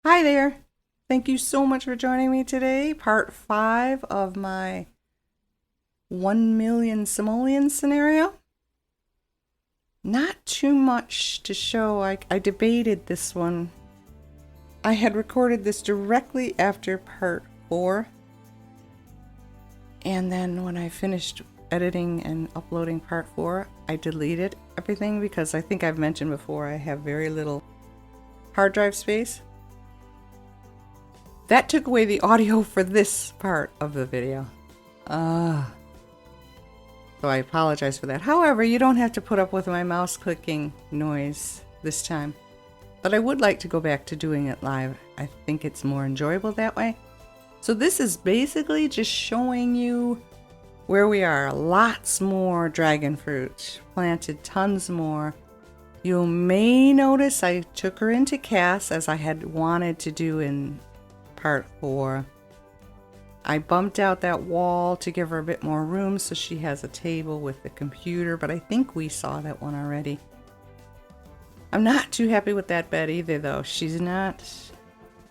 Hi there. Thank you so much for joining me today. Part 5 of my 1 million simoleons scenario. Not too much to show. I debated this one. I had recorded this directly after part 4. And then when I finished editing and uploading part 4, I deleted everything because I think I've mentioned before I have very little hard drive space. That took away the audio for this part of the video. So I apologize for that. However, you don't have to put up with my mouse clicking noise this time. But I would like to go back to doing it live. I think it's more enjoyable that way. So this is basically just showing you where we are. Lots more dragon fruit. Planted tons more. You may notice I took her into cast as I had wanted to do in part 4. I bumped out that wall to give her a bit more room so she has a table with the computer, but I think we saw that one already. I'm not too happy with that bed either though. She's not...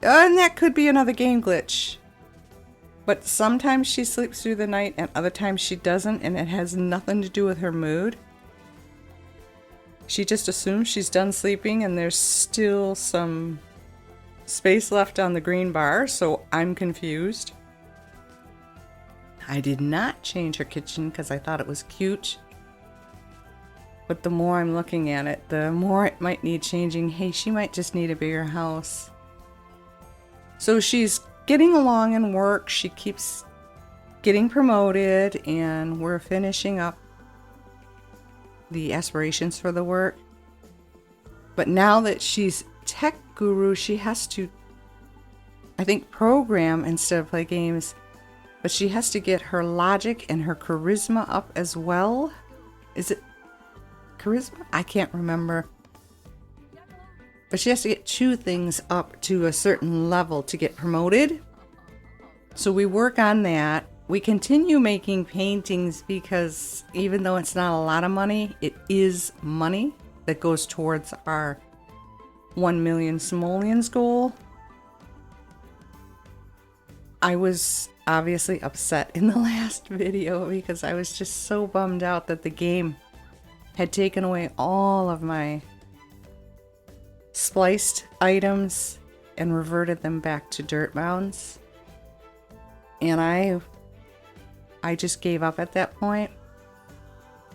and that could be another game glitch. But sometimes she sleeps through the night and other times she doesn't, and it has nothing to do with her mood. She just assumes she's done sleeping and there's still some space left on the green bar, so I'm confused. I did not change her kitchen because I thought it was cute. But the more I'm looking at it, the more it might need changing. Hey, she might just need a bigger house. So she's getting along in work. She keeps getting promoted and we're finishing up the aspirations for the work. But now that she's tech guru, she has to, I think, program instead of play games, but she has to get her logic and her charisma up as well. Is it charisma? I can't remember. But she has to get 2 things up to a certain level to get promoted. So we work on that. We continue making paintings because even though it's not a lot of money, it is money that goes towards our 1 million simoleons goal. I was obviously upset in the last video because I was just so bummed out that the game had taken away all of my spliced items and reverted them back to dirt mounds. And I just gave up at that point.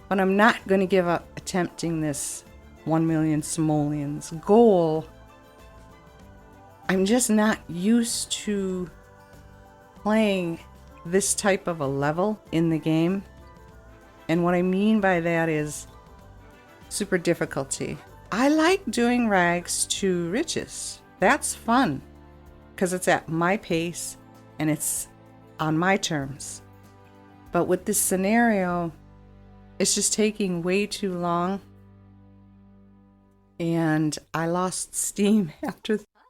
But I'm not going to give up attempting this 1 million simoleons goal. I'm just not used to playing this type of a level in the game. And what I mean by that is super difficulty. I like doing rags to riches. That's fun because it's at my pace and it's on my terms. But with this scenario, it's just taking way too long. And I lost steam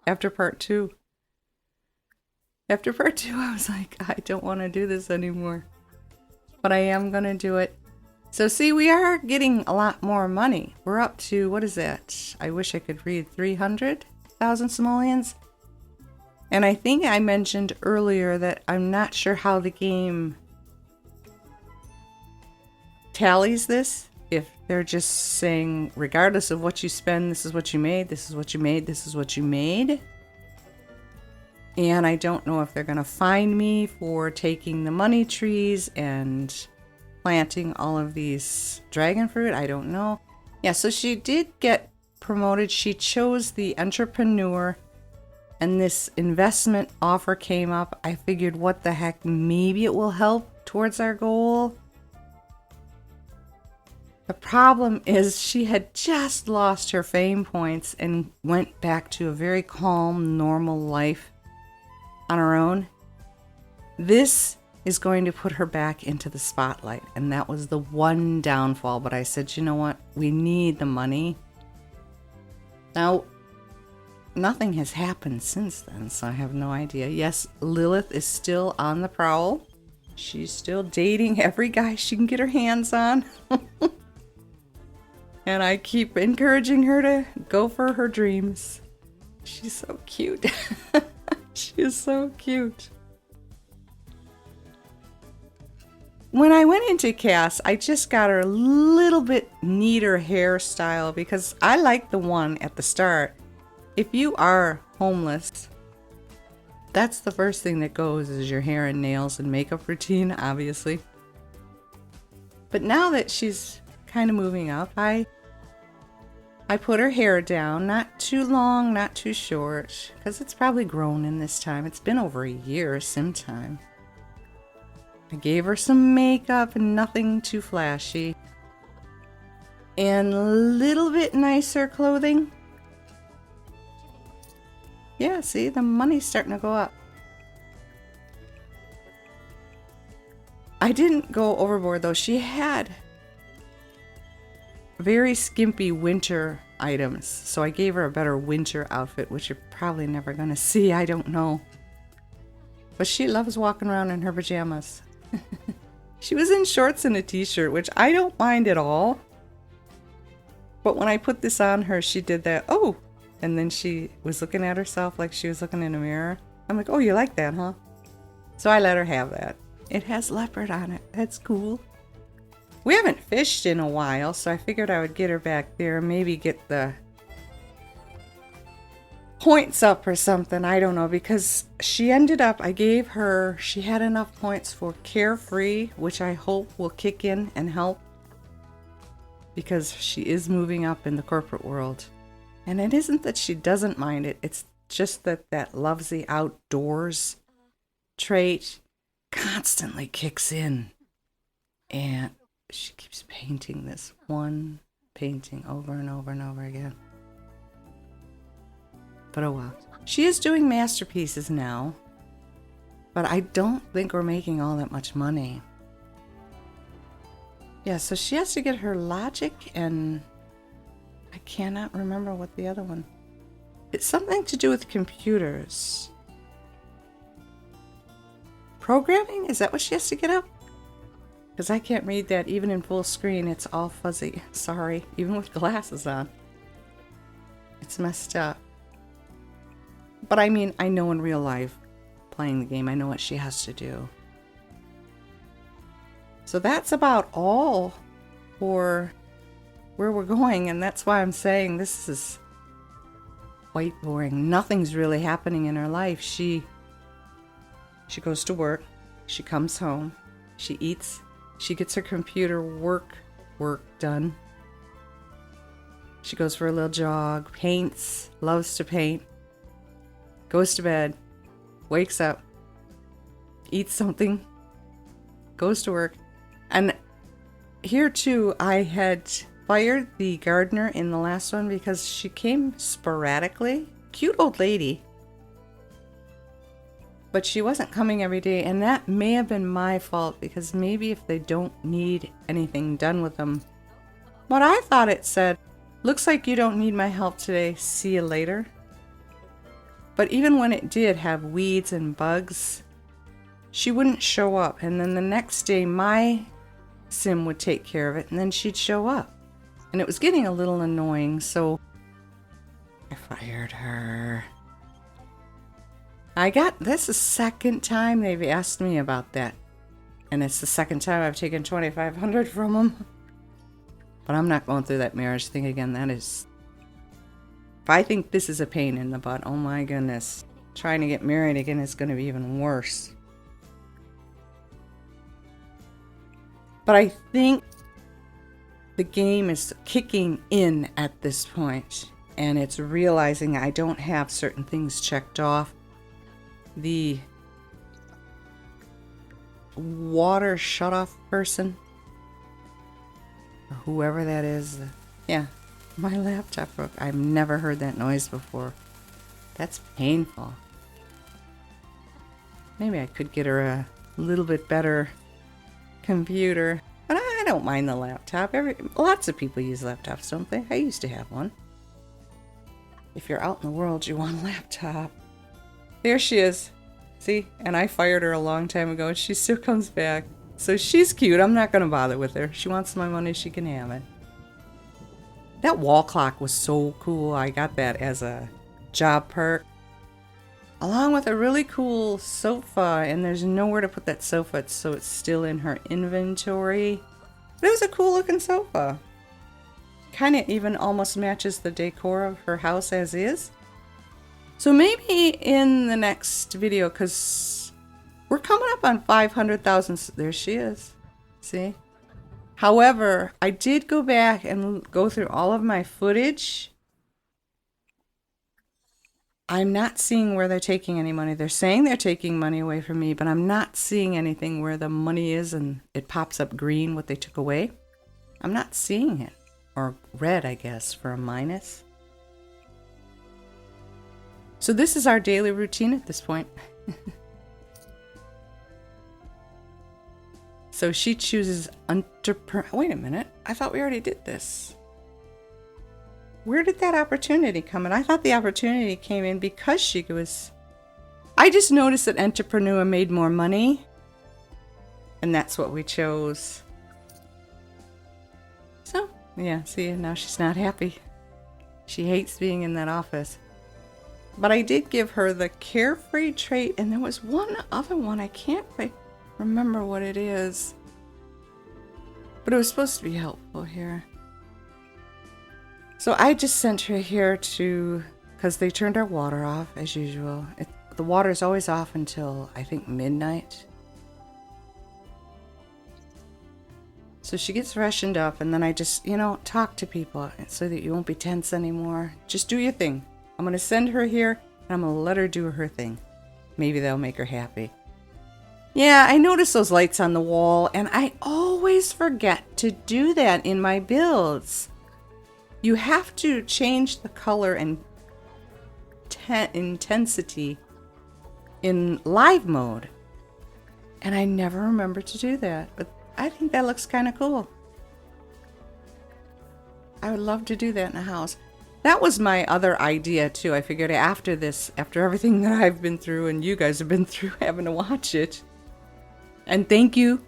after part 2. After part 2, I was like, I don't want to do this anymore. But I am going to do it. So see, we are getting a lot more money. We're up to, what is that? I wish I could read 300,000 simoleons. And I think I mentioned earlier that I'm not sure how the game tallies this. If they're just saying, regardless of what you spend, this is what you made, this is what you made, this is what you made. And I don't know if they're going to fine me for taking the money trees and planting all of these dragon fruit. I don't know. Yeah, so she did get promoted. She chose the entrepreneur and this investment offer came up. I figured, what the heck, maybe it will help towards our goal. The problem is she had just lost her fame points and went back to a very calm, normal life on her own. This is going to put her back into the spotlight, and that was the one downfall. But I said, you know what? We need the money. Now, nothing has happened since then, so I have no idea. Yes, Lilith is still on the prowl. She's still dating every guy she can get her hands on. And I keep encouraging her to go for her dreams. She's so cute. She is so cute. When I went into Cass, I just got her a little bit neater hairstyle because I like the one at the start. If you are homeless, that's the first thing that goes is your hair and nails and makeup routine, obviously. But now that she's kind of moving up, I put her hair down, not too long, not too short, because it's probably grown in this time. It's been over a year sometime. I gave her some makeup and nothing too flashy. And a little bit nicer clothing. Yeah, see, the money's starting to go up. I didn't go overboard though. She had very skimpy winter items. So I gave her a better winter outfit, which you're probably never going to see. I don't know. But she loves walking around in her pajamas. She was in shorts and a t-shirt, which I don't mind at all. But when I put this on her, she did that, oh, and then she was looking at herself like she was looking in a mirror. I'm like, oh, you like that, huh? So I let her have that. It has leopard on it. That's cool. We haven't fished in a while, so I figured I would get her back there and maybe get the points up or something. I don't know, because she ended up, I gave her, she had enough points for Carefree, which I hope will kick in and help, because she is moving up in the corporate world. And it isn't that she doesn't mind it, it's just that that loves the outdoors trait constantly kicks in. And she keeps painting this one painting over and over and over again. But oh well. She is doing masterpieces now, but I don't think we're making all that much money. Yeah, so she has to get her logic, and I cannot remember what the other one. It's something to do with computers. Programming? Is that what she has to get up? Because I can't read that even in full screen. It's all fuzzy. Sorry, even with glasses on. It's messed up. But I mean, I know in real life, playing the game, I know what she has to do. So that's about all for where we're going, and that's why I'm saying this is quite boring. Nothing's really happening in her life. She goes to work, she comes home, she eats, she gets her computer work done. She goes for a little jog, paints, loves to paint, goes to bed, wakes up, eats something, goes to work. And here too, I had fired the gardener in the last one because she came sporadically. Cute old lady. But she wasn't coming every day, and that may have been my fault, because maybe if they don't need anything done with them. But I thought it said, looks like you don't need my help today, see you later. But even when it did have weeds and bugs, she wouldn't show up. And then the next day, my sim would take care of it, and then she'd show up. And it was getting a little annoying, so I fired her. This is the second time they've asked me about that. And it's the second time I've taken $2,500 from them. But I'm not going through that marriage thing again. That is... If I think this is a pain in the butt, oh my goodness. Trying to get married again is going to be even worse. But I think the game is kicking in at this point. And it's realizing I don't have certain things checked off. The water shut-off person, or whoever that is. Yeah, my laptop broke. I've never heard that noise before. That's painful. Maybe I could get her a little bit better computer, but I don't mind the laptop. Lots of people use laptops, don't they? I used to have one. If you're out in the world, you want a laptop. There she is. See? And I fired her a long time ago, and she still comes back. So she's cute. I'm not going to bother with her. She wants my money, she can have it. That wall clock was so cool. I got that as a job perk. Along with a really cool sofa, and there's nowhere to put that sofa, so it's still in her inventory. But it was a cool looking sofa. Kind of even almost matches the decor of her house as is. So maybe in the next video, because we're coming up on 500,000. There she is. See? However, I did go back and go through all of my footage. I'm not seeing where they're taking any money. They're saying they're taking money away from me, but I'm not seeing anything where the money is and it pops up green what they took away. I'm not seeing it. Or red, I guess, for a minus. So this is our daily routine at this point. So she chooses entrepreneur. Wait a minute. I thought we already did this. Where did that opportunity come in? I thought the opportunity came in because she was... I just noticed that entrepreneur made more money. And that's what we chose. So, yeah, see, now she's not happy. She hates being in that office. But I did give her the carefree trait, and there was one other one. I can't quite remember what it is. But it was supposed to be helpful here. So I just sent her here to, because they turned our water off as usual. The water is always off until, I think, midnight. So she gets freshened up, and then I just, talk to people so that you won't be tense anymore. Just do your thing. I'm going to send her here, and I'm going to let her do her thing. Maybe that'll make her happy. Yeah, I noticed those lights on the wall, and I always forget to do that in my builds. You have to change the color and intensity in live mode. And I never remember to do that, but I think that looks kind of cool. I would love to do that in a house. That was my other idea too. I figured after this, after everything that I've been through and you guys have been through having to watch it. And thank you.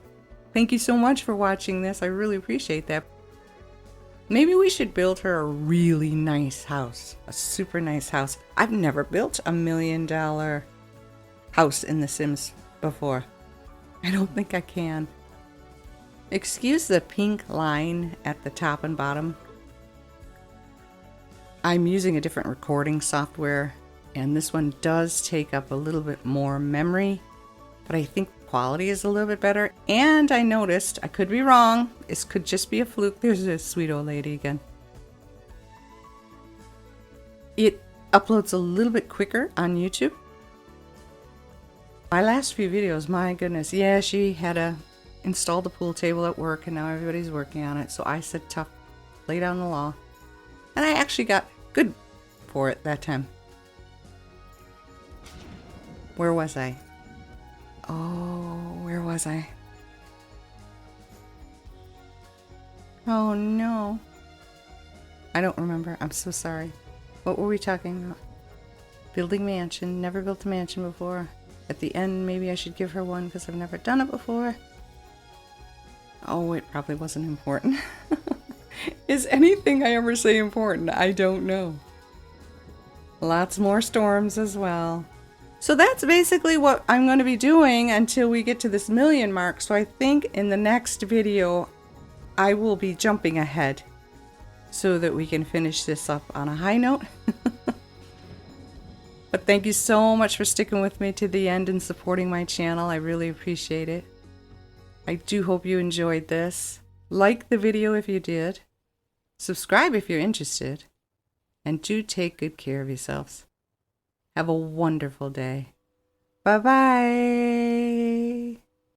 Thank you so much for watching this. I really appreciate that. Maybe we should build her a really nice house. A super nice house. I've never built a $1 million house in The Sims before. I don't think I can. Excuse the pink line at the top and bottom. I'm using a different recording software, and this one does take up a little bit more memory, but I think quality is a little bit better. And I noticed, I could be wrong, this could just be a fluke. There's this sweet old lady again. It uploads a little bit quicker on YouTube. My last few videos, my goodness, yeah, she had to install the pool table at work, and now everybody's working on it. So I said, tough, lay down the law. And I actually got good for it that time. Where was I? Oh, where was I? Oh no. I don't remember. I'm so sorry. What were we talking about? Building mansion. Never built a mansion before. At the end, maybe I should give her one because I've never done it before. Oh, it probably wasn't important. Is anything I ever say important? I don't know. Lots more storms as well. So that's basically what I'm going to be doing until we get to this 1 million mark. So I think in the next video, I will be jumping ahead so that we can finish this up on a high note. But thank you so much for sticking with me to the end and supporting my channel. I really appreciate it. I do hope you enjoyed this. Like the video if you did. Subscribe if you're interested. And do take good care of yourselves. Have a wonderful day. Bye-bye.